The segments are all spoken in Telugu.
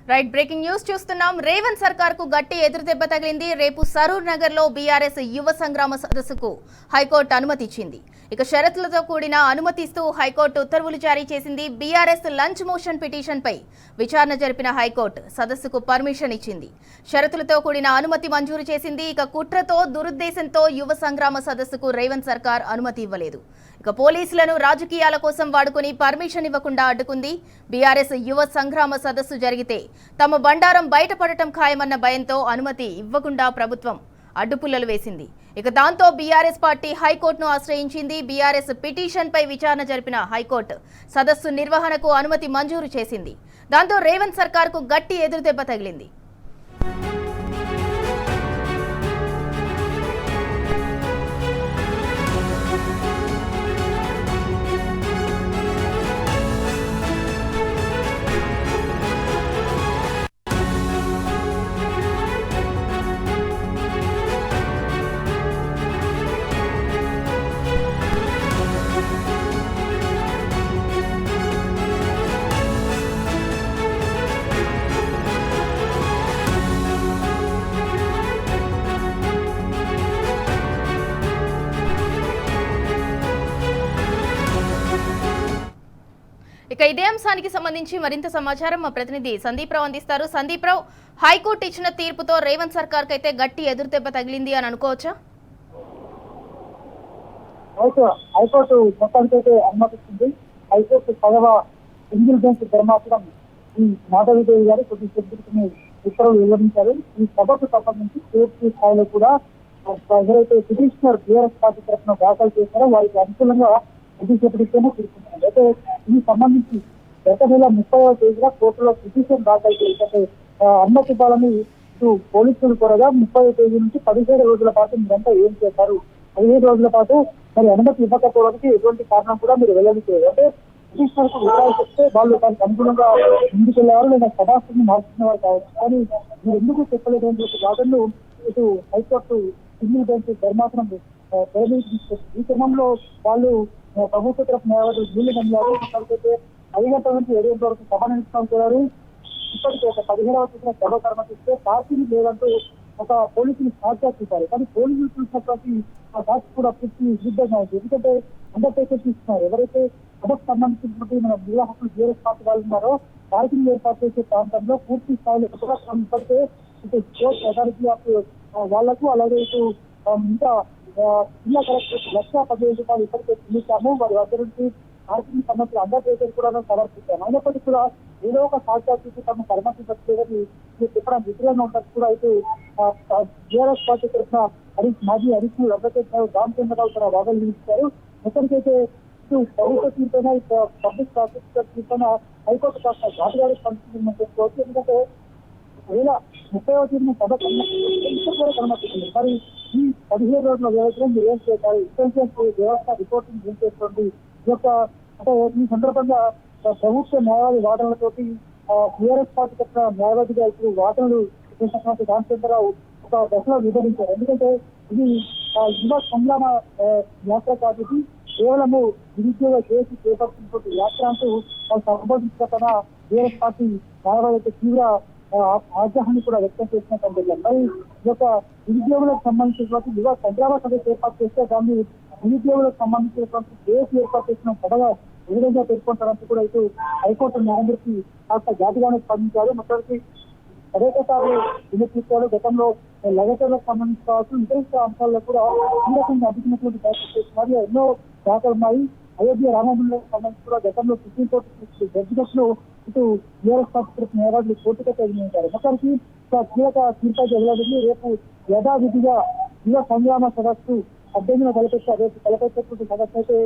రైట్ బ్రేకింగ్ న్యూస్ చూస్తున్నాం. రేవంత్ సర్కార్ కు గట్టి ఎదురుదెబ్బ తగిలింది. రేపు సరూర్ నగర్ లో బీఆర్ఎస్ యువ సంగ్రామ సదస్సుకు హైకోర్టు అనుమతి ఇచ్చింది. ఇక షరతులతో కూడిన అనుమతిస్తూ హైకోర్టు ఉత్తర్వులు జారీ చేసింది. బీఆర్ఎస్ లంచ్ మోషన్ పిటిషన్ పై విచారణ జరిపిన హైకోర్టు సదస్సుకు పర్మిషన్ ఇచ్చింది. షరతులతో కూడిన అనుమతి మంజూరు చేసింది. ఇక కుట్రతో దురుద్దేశంతో యువ సంగ్రామ సదస్సుకు రేవంత్ సర్కార్ అనుమతి ఇవ్వలేదు. ఇక పోలీసులను రాజకీయాల కోసం వాడుకుని పర్మిషన్ ఇవ్వకుండా అడ్డుకుంది. బీఆర్ఎస్ యువ సంగ్రామ సదస్సు జరిగితే తమ బండారం బయటపడటం ఖాయమన్న భయంతో అనుమతి ఇవ్వకుండా ప్రభుత్వం అడ్డుపుల్లలు వేసింది. ఇక దాంతో బీఆర్ఎస్ పార్టీ హైకోర్టును ఆశ్రయించింది. బీఆర్ఎస్ పిటిషన్ పై విచారణ జరిపిన హైకోర్టు సదస్సు నిర్వహణకు అనుమతి మంజూరు చేసింది. దాంతో రేవంత్ సర్కార్ కు గట్టి ఎదురుదెబ్బ తగిలింది. ఇక ఇదే అంశానికి సంబంధించి మరింత సమాచారం మా ప్రతినిధి సందీప్ రావు అందిస్తారు. సందీప్ రావు, హైకోర్టు ఇచ్చిన తీర్పుతో రేవంత్ సర్కార్ కి అయితే గట్టి ఎదురుదెబ్బ తగిలింది అని అనుకోవచ్చా? హైకోర్టు మొత్తానికైతే అనుమతిస్తుంది. హైకోర్టు 10వ సింగిల్ బెంచ్ ధర్మాసనం ఈ మాధవీదేవి గారు కొద్దిసేపటికి ఉత్తర్వులు వెల్లడించారు. ఈ సభకు సంబంధించి పూర్తి స్థాయిలో కూడా ఎవరైతే పిటిషనర్ బీఆర్ఎస్ పార్టీ తరఫున దాఖలు చేశారో వారికి అనుకూలంగా కొద్దిసేపటితోనే తీసుకుంటున్నారు. అయితే ఈ సంబంధించి గత నెల 30వ తేదీన కోర్టులో పిటిషన్ దాఖలు చేసే అనుమతి ఇవ్వాలని ఇటు పోలీసులు కోరగా 30వ తేదీ నుంచి 17 రోజుల పాటు మీరంతా ఏం చేశారు, 15 రోజుల పాటు మరి అనుమతి ఇవ్వకపోవడానికి ఎటువంటి కారణం కూడా మీరు వెల్లడించారు. అంటే పిటిషనర్ కు వివరాలు చెప్తే వాళ్ళు దానికి అనుగుణంగా ముందుకెళ్లేవారు లేదా సభాస్థిని మార్చుకునేవారు కావచ్చు. కానీ మీరు ఎందుకు చెప్పలేదని వాదనలు ఇటు హైకోర్టు సింగిల్ బెంచ్ ధర్మాసనం పరిగణించారు. ఈ క్రమంలో వాళ్ళు ప్రభుత్వ తరఫు న్యాయవాదులు ఢిల్లీ నమ్మారు. ఇప్పటికైతే 5 గంటల నుంచి 7 గంటల వరకు సభ నిర్వహించారు. ఇప్పటికే ఒక 17వ తేదీన సభ అనుమతిస్తే పార్టీని లేదంటూ ఒక పోలీసులు సాక్ష్యాలు చూపారు. కానీ పోలీసులు చూసినటువంటి ఆ సాక్షి కూడా పూర్తి విరుద్ధంగా ఉంది. ఎందుకంటే అండర్టేకర్ తీసుకున్నారు. ఎవరైతే సభకు సంబంధించినటువంటి మన నిర్వాహకులు బీఆర్ఎస్ పార్టీ వాళ్ళు ఉన్నారో పార్కింగ్ ఏర్పాటు చేసే ప్రాంతంలో పూర్తి స్థాయిలో ఇప్పటికే ఇటు స్పోర్ట్స్ అథారిటీ ఆఫ్ వాళ్లకు అలాగే ఇటు ఇంకా జిల్లా కలెక్టర్ 1,15,000 రూపాయలు ఇప్పటికే చెల్లించాము. వారి వద్ద నుంచి పార్కింగ్ సంబంధించిన అండర్టేకర్ కూడా సమర్పించాము. అయినప్పటికీ కూడా ఏదో ఒక సాక్ష్యాలు చూసి తమ పరిమితించలేదని చెప్పడం విధంగా ఉన్నట్టు కూడా అయితే బీఆర్ఎస్ పార్టీ తరఫున మాజీ హరీష్ అడ్వకేట్ రామచంద్రరావు తన వాదనలు వినిపించారు. మొత్తానికైతే ఇటు ప్రభుత్వ తీర్పైన పబ్లిక్ ప్రాసిక్యూటర్ తీర్పైన హైకోర్టు కాస్త ఘాటుగాడి పరిస్థితి చేసుకోవచ్చు. ఎందుకంటే 30వ తేదీన సభ అనుమతిస్తుంది. మరి ఈ 15 రోజుల వ్యవధిలో మీరు ఏం చేస్తారు, ఇంటెలిజెన్స్ వ్యవస్థ రిపోర్టింగ్ ఏం చేస్తుంది ఈ యొక్క అంటే ఈ సందర్భంగా ప్రభుత్వ న్యాయవాది వాదనలతోటి బీఆర్ఎస్ పార్టీ తరఫున న్యాయవాదిగా ఇప్పుడు వాదనలు చేసినటువంటి రామచంద్రరావు ఒక దశలో వివరించారు. ఎందుకంటే ఇది యువ సంగ్రామ యాత్ర కాదు, ఇది కేవలము నిరుద్యోగ చేసి చేపడుతున్నటువంటి యాత్ర అంటూ వాళ్ళు సంబోధించిన బీఆర్ఎస్ పార్టీ న్యాయవాది తీవ్ర ఆగ్రహాన్ని కూడా వ్యక్తం చేసిన సందర్భంగా మరి ఈ యొక్క నిరుద్యోగులకు సంబంధించినటువంటి యువ సంగ్రామ సదస్సు ఏర్పాటు చేస్తే దాన్ని నిరుద్యోగులకు సంబంధించినటువంటి కేసు ఏర్పాటు చేసిన సభగా ఏ విధంగా పేర్కొంటారంటూ కూడా ఇటు హైకోర్టు న్యాయమూర్తి కాస్త జాతిగానే స్పందించారు. మొత్తానికి అనేకసార్లు విమర్శించారు. గతంలో లగటర్లకు సంబంధించి కావచ్చు ఇతర అంశాల్లో కూడా కీలకంగా అడ్డుకున్నటువంటి ప్రయత్నం చేస్తున్నారు. ఎన్నో దాఖలు ఉన్నాయి. అయోధ్య రామమందిరానికి సంబంధించి కూడా గతంలో సుప్రీంకోర్టు జడ్జిమెంట్లు ఇటు బీఆర్ఎస్ పార్టీ న్యాయవాదులు కోర్టుగా తగిలించారు. మొత్తానికి కీలక తీర్పు వెళ్ళాలని రేపు యథావిధిగా యువ సంగ్రామ సదస్సు 18న తలపెట్టేటువంటి సదస్సు అయితే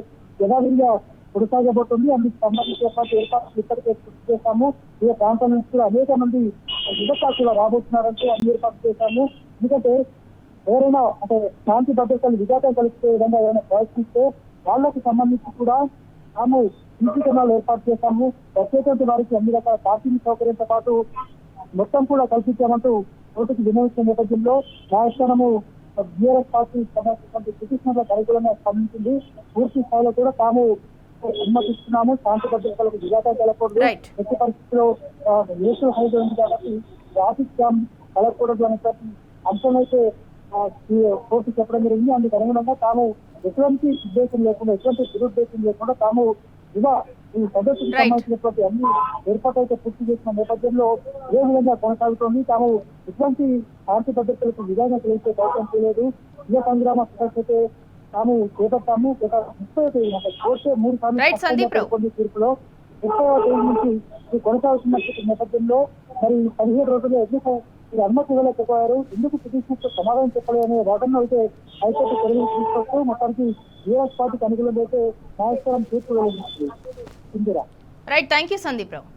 యథావిధిగా కొనసాగబోతుంది. అందుకు సంబంధించిన ఏర్పాట్లు ఇప్పటికే పూర్తి చేశాము. ఈ ప్రాంతం నుంచి కూడా అనేక మంది యువకులు రాబోతున్నారంటే అన్ని ఏర్పాటు చేశాము. ఎందుకంటే ఎవరైనా అంటే శాంతి భద్రతలు విఘాతం కలిసే విధంగా ఎవరైనా ప్రయత్నిస్తే వాళ్లకు సంబంధించి కూడా తాము ఇంటికరణాలు ఏర్పాటు చేశాము. ప్రత్యేకంగా వారికి అన్ని రకాల పార్కింగ్ సౌకర్యంతో పాటు మొత్తం కూడా కల్పించామంటూ కోర్టుకు వినియోగించిన నేపథ్యంలో న్యాయస్థానము బీఆర్ఎస్ పార్టీ సంబంధించినటువంటి పిటిషనర్ల పరికరంగా స్పందించింది. పూర్తి స్థాయిలో కూడా తాము అనుమతిస్తున్నాము, శాంతి భద్రతలకు విఘాతం కలగకూడదు, Right. ఎట్టి పరిస్థితుల్లో నేషనల్ హైవే ఉంది కాబట్టి ట్రాఫిక్ జామ్ కలగకూడదు అనేటువంటి అంశమైతే కోర్టు చెప్పడం జరిగింది. అందుకు అనుగుణంగా తాము ఎటువంటి ఉద్దేశం లేకుండా, ఎటువంటి దురుద్దేశం లేకుండా తాము ఈ సదస్సుకు Right. సంబంధించినటువంటి అన్ని ఏర్పాట్లయితే పూర్తి చేసిన నేపథ్యంలో ఏ విధంగా కొనసాగుతోంది, తాము ఎటువంటి శాంతి భద్రతలకు విధానం తెలిసే ప్రయత్నం చేయలేదు. యువ సంగ్రామ సదస్సు అయితే తాము చేపట్టాము. గత 30వ తేదీ అంటే కోర్టు 3 సార్లు Right, సందీప్ రావు. పేర్కొన్న తీర్పులో 30వ తేదీ నుంచి ఇది కొనసాగుతున్న నేపథ్యంలో మరి 17 రోజులు ఎందుకు ఇది అనుమతి ఇవ్వలేకపోయారు, ఎందుకు పిటిషన్కు సమాధానం చెప్పలేదు అనే వాదనలో అయితే హైకోర్టు చర్యలు తీసుకొస్తూ మొత్తానికి టీఆర్ఎస్ పార్టీకి అనుకూలంగా అయితే న్యాయస్థానం తీర్పు వెలువరించింది. Indira. Right, thank you Sandeep Rao.